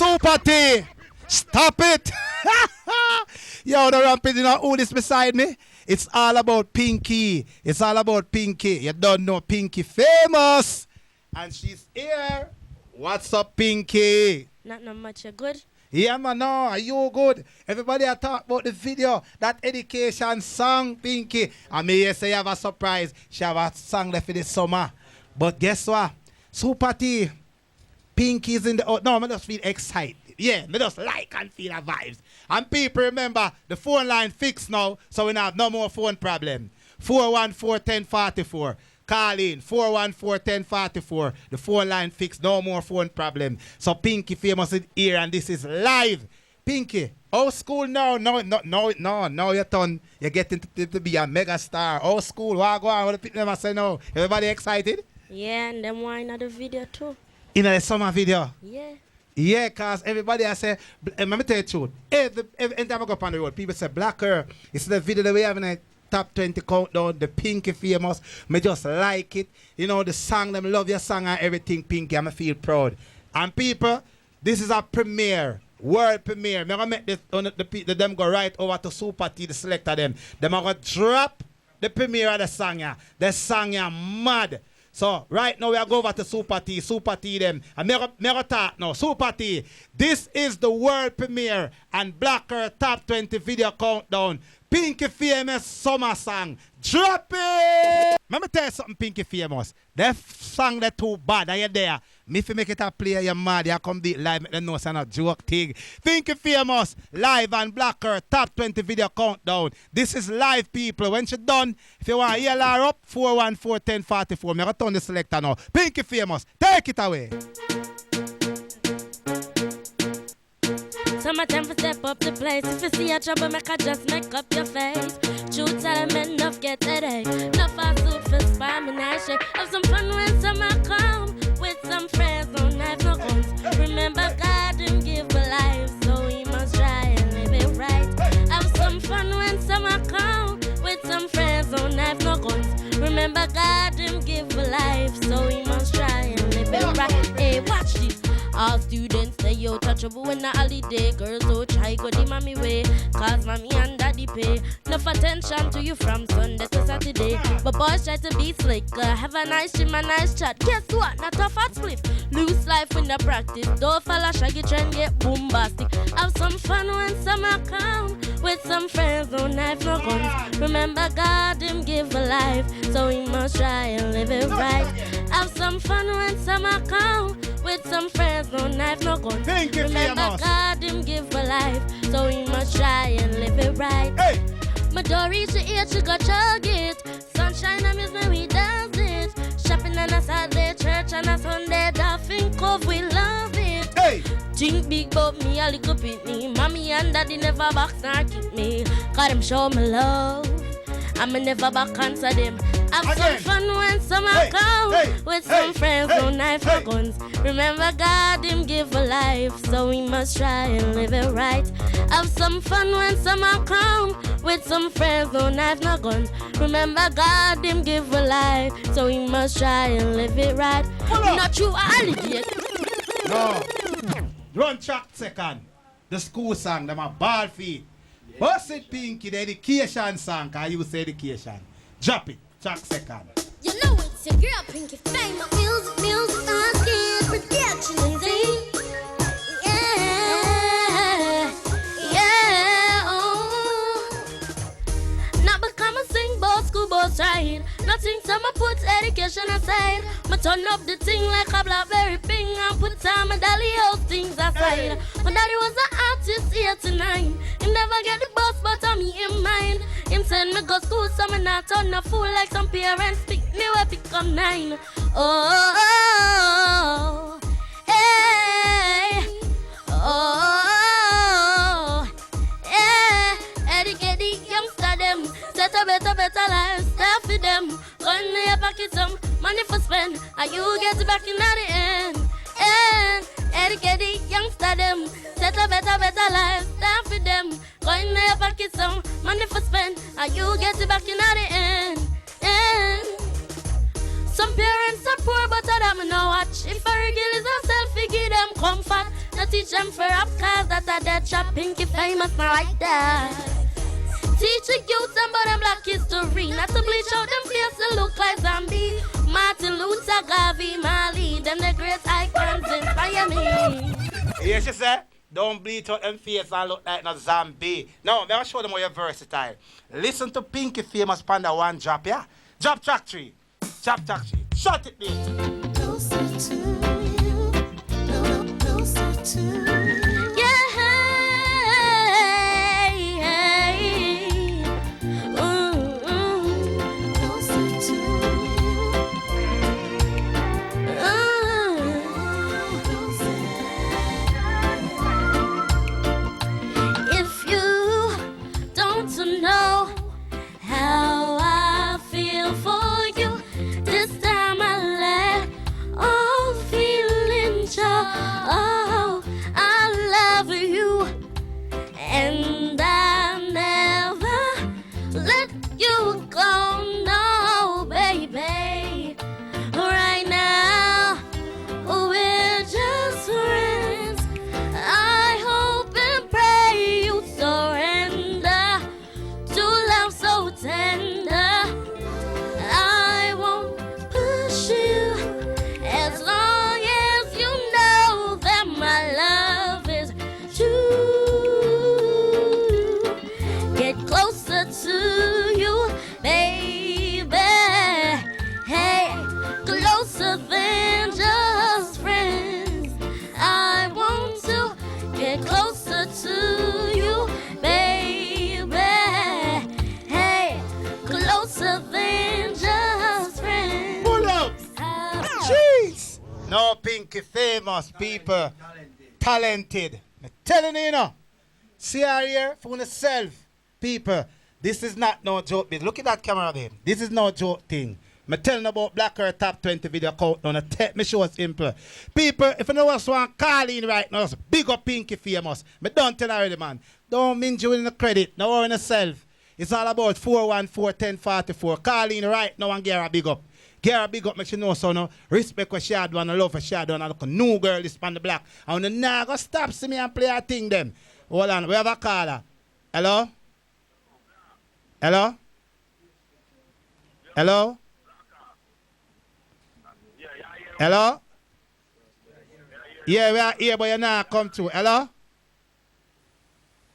Super T. Stop it. Yo, the ramping, you know who is beside me? It's all about Pinki. It's all about Pinki. You don't know Pinki Famous. And she's here. What's up, Pinki? Not much. You good? Yeah, man, no, are you good? Everybody are talk about the video, that education song, Pinki. And me say you have a surprise. She have a song left for this summer. But guess what? Super T, Pinki's in the... Oh, no, I just feel excited. Yeah, me just like and feel the vibes. And people remember, the phone line fixed now, so we don't have no more phone problem. 414-1044. Call in, 414-1044. The phone line fixed, no more phone problem. So Pinki Famous is here and this is live. Pinki, old school now, no, you're done. You're getting to be a mega star. Old school, what go on? What the people them say now? Everybody excited? Yeah, and them want another video too. In the summer video? Yeah. Yeah, because everybody I say, let me tell you the truth. Every time I go up on the road, people say, Blacker, it's the video that we have in a top 20 countdown, the Pinki Famous. Me just like it. You know, the song, them love your song and everything, Pinki. I feel proud. And people, this is a premiere, world premiere. I'm going to make them go right over to Super T, the selector them. Them are going to drop the premiere of the song. The song is mad. So, right now, we are going over to Super T them. And me go talk now. Super T, this is the world premiere and Blacker Top 20 video countdown. Pinki Famous summer song. Drop it! Let me tell you something, Pinki Famous. That song that too bad. Are you there? Me if you make it a play, you're mad. You come beat live, make them know it's not a joke thing. Pinki Famous, live and Blacker, top 20 video countdown. This is live, people. When she done, if you want to yell her up, 414-1044. I'm going to turn the selector now. Pinki Famous, take it away. Summertime for step up the place. If you see a trouble, make her just make up your face. True tell them enough get today. Enough fast food for spam and I shake. Have some fun when summer come. With some friends, don't have no guns. Remember God didn't give a life, so we must try and live it right. Have some fun when summer come. With some friends, don't have no guns. Remember God didn't give a life, so we must try and live it right. Hey, watch this. All students stay out of trouble when the holiday. Girls don't try go the mommy way, cause mommy and daddy pay. Enough attention to you from Sunday to Saturday. But boys try to be slick, have a nice gym, a nice chat. Guess what? Not a fat split. Loose life when the practice. Don't fall a shaggy trend, get bombastic. Have some fun when summer come. With some friends, don't have no guns. Remember God didn't give a life, so we must try and live it right. Have some fun when summer come. With some friends, don't have no guns. Remember God didn't give a life, so we must try and live it right. Hey. My door reach the ear, she go chug it. Sunshine, I miss when we dance it. Shopping on a Saturday, church on a Sunday, Dolphin Cove, we love it. Hey. Think big about me, a little pitney. Mommy and daddy never box nor kick me. Cause them show me love, I'ma never back answer them. Have some fun when summer come. With some friends, no knife, no guns. Remember God didn't give a life, so we must try and live it right. Have some fun when summer come. With some friends, no knife, no guns. Remember God didn't give a life, so we must try and live it right. Not you alligator. No. Run track second. The school song, them are ball feet. Bust it, Pinki, the education song, cause you say education. Drop it, track second. You know it's your girl, Pinki Famous. Music, skin, production, see? Yeah, oh. Not become a sing both school both side. Nothing so I put education aside. I turn up the thing like a blackberry ping and put time my dolly house things aside. My daddy was an artist 8 to 9. He never get the bus, but I'm in mind. Him send me go school, so me not turn a fool like some parents pick me where pick up 9. Oh, hey, oh, yeah. Educate the youngster them, set a better lifestyle for them. Run your pocket some money for spend, and you get it back in at the end. And educate the youngster them, set a better lifestyle for them. Run your pocket some money for spend, and you get it back in at the end. And some parents are poor, but I don't know watch. If a girl is a selfie, give them comfort. No teach them for up, cause that a dead chop. Pinki Famous, not like that. Teach the youth about them black history. Not to bleach out them face to look like zombie. Martin Luther, Garvey, Marley, them the great icons inspire me. Yes, you say? Don't bleach out them face and look like no zombie. No, I'm going to show them how you're versatile. Listen to Pinki Famous Panda one drop, yeah? Drop track 3. Drop track 3. Shut it, please. Closer to you. Closer to you. Yeah. Know how I feel for you. This time I let all feeling show. Oh, I love you, and I never let you go. No, baby. Right now we're just friends. I hope and pray you surrender. So tender, I won't push you as long as you know that my love is true. Get closer to you, baby. Hey, closer than just friends. I want to get closer to you, baby. Closer than just friends. Pull up. Jeez. No, Pinki Famous people. Talented. I'm telling you, you know. See her here for yourself. People, this is not no joke. Look at that camera there. This is no joke thing. I'm telling about Black Earth Top 20 video countdown. Take me show simple. People, if you know what's one, call in right now. Big up Pinki Famous. I don't tell already, man. Don't mean you in the credit. No worry yourself. It's all about 414-1044. Call in right now and get her big up. Get her big up, make you know so no. Respect what she do and love what she do and look a new girl this on the block. And when now go stop see me and play a thing them. Hold on, we have a caller. Hello? Hello? Hello? Hello? Yeah, we are here, but you're not come to. Hello?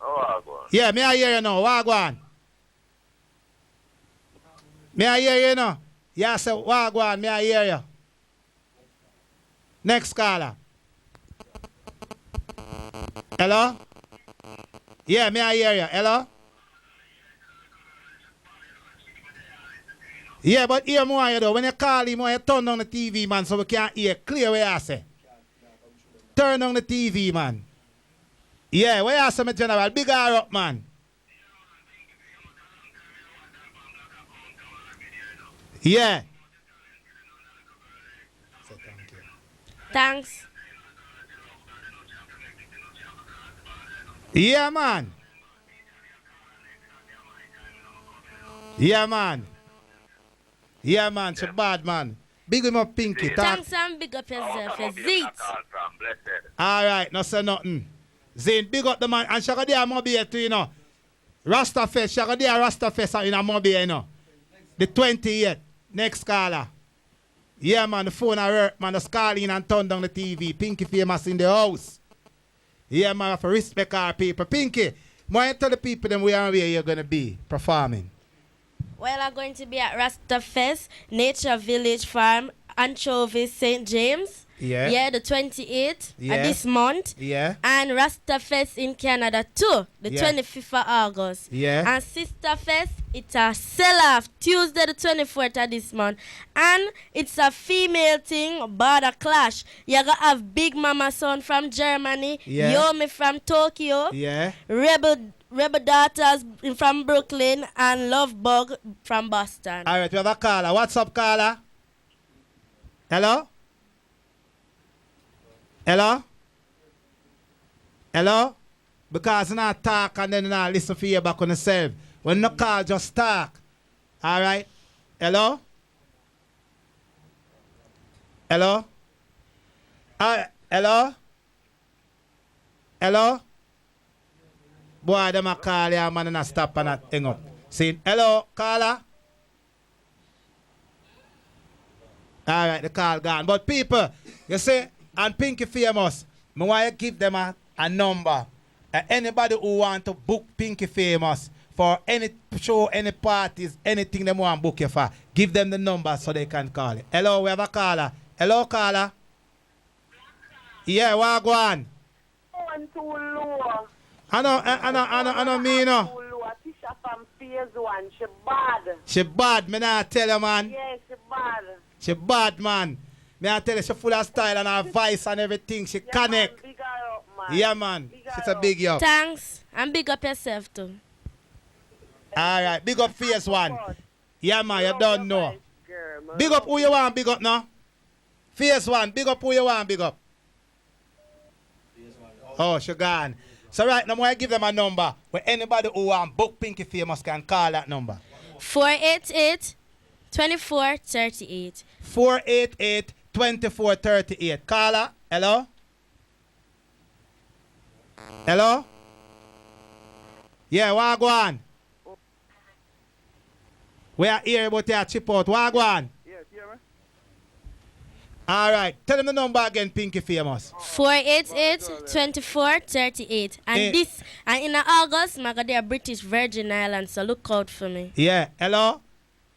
Oh, yeah, me I hear you now. Wagwan. Me I hear you now. Yeah, say Wagwan, me I hear you. Next caller. Hello? Yeah, me I hear you. Hello? Yeah, but hear more you though. When you call him, you turn on the TV, man, so we can't hear clear what you say. Turn on the TV, man. Yeah, where you say, my general? Big her up, man. Yeah. Thanks. Yeah, man. Yeah, man. Yeah, man. It's a bad man. Big him up, Pinki. Thanks and big up yourself. Zit. All right. No say nothing. Zane, big up the man. And Shaka there Mobile too, you know. Rasta Fest. Shaka there Rasta Fest in a Mobile, you know. The 28th. Next caller. Yeah, man. The phone I work, man. The call in and turn down the TV. Pinki Famous in the house. Yeah, man. I have to respect our people. Pinki, why you tell the people them where you're going to be performing? Well, I'm going to be at Rasta Fest, Nature Village Farm, Anchovies, St. James. Yeah. Yeah, the 28th Yeah. this month. Yeah. And Rasta Fest in Canada too, the Yeah. 25th of August. Yeah. And Sister Fest, it's a sell-off Tuesday the 24th of this month. And it's a female thing, border clash. You're going to have Big Mama Son from Germany, Yeah. Yomi from Tokyo, Yeah. Rebel Daughters from Brooklyn, and Love Bug from Boston. All right, we have a caller. What's up, caller? Hello? Hello? Hello? Because you not talk and then you not listen for you back on yourself. When you call, just talk. All right? Hello? Hello? Hello? hello? Boy, them a call ya, man, and a stop and a hang up. See, hello, caller? All right, the call gone. But people, you see, and Pinki Famous, I want to give them a number. Anybody who want to book Pinki Famous for any show, any parties, anything they want to book you for, give them the number so they can call it. Hello, we have a caller. Hello, caller. Yeah, what go on? One too low. I know, me, no. Too low. Tisha from phase 1. She bad. She bad, me not tell you, man. Yes, she bad. She bad, man. Me I tell you, she full of style and her voice and everything. She connect. Man, big her up, man. Yeah, man. Big her She's a up. big yo. Thanks. And big up yourself too. All right, big up phase 1. Yeah, man, you Love don't your know. voice, girl, man. Big up who you want, big up now. Phase 1, big up who you want, big up. Oh, she gone. So right now, I'm going to give them a number where anybody who want book Pinki Famous can call that number. 488-2438. 488-2438. Caller, hello? Hello? Yeah, what go on? We are here about your chip out. What go on? Yes, yeah, man. All right. Tell them the number again, Pinki Famous. 488-2438. And this, and in August, I got there British Virgin Islands, so look out for me. Yeah, hello?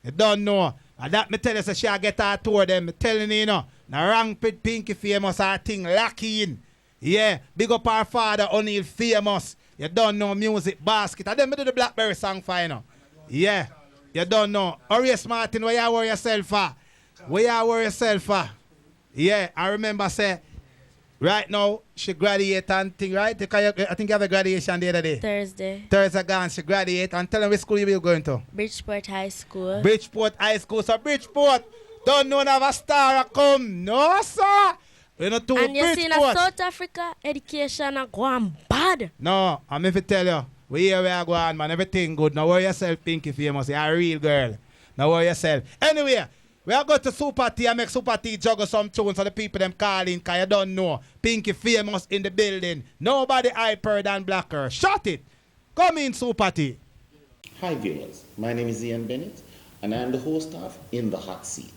You don't know. And that me tell you, so she get her tour them. Me telling you, now wrong with Pinki Famous, her thing lucky in. Yeah, big up our father, O'Neal Famous. You don't know music basket. And then me do the Blackberry song for you know. Yeah, you don't know. Orius Martin, where you worry yourself for? Where you worry yourself for? Yeah, I remember say, right now, she graduate and thing, right? I think you have a graduation the other day. Thursday gone, she graduate. And tell them which school you going to? Bridgeport High School. Bridgeport High School. So Bridgeport, don't know have a star come. No, sir. You know, to and you see in Bridgeport. South Africa, education are going bad. No, I'm if I tell you, we here we are going, man. Everything good. Now worry yourself, Pinki Famous. You're a real girl. Now worry yourself. Anyway, we are going to Super T and make Super T juggle some tunes for the people them calling, because you don't know. Pinki Famous in the building. Nobody hyper than Blacker. Shut it. Come in, Super T. Hi viewers, my name is Ian Bennett and I am the host of In the Hot Seat.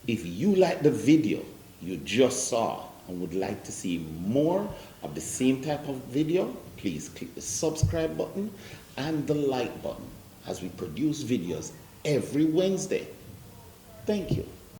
If you like the video you just saw and would like to see more of the same type of video, please click the subscribe button and the like button as we produce videos every Wednesday. Thank you.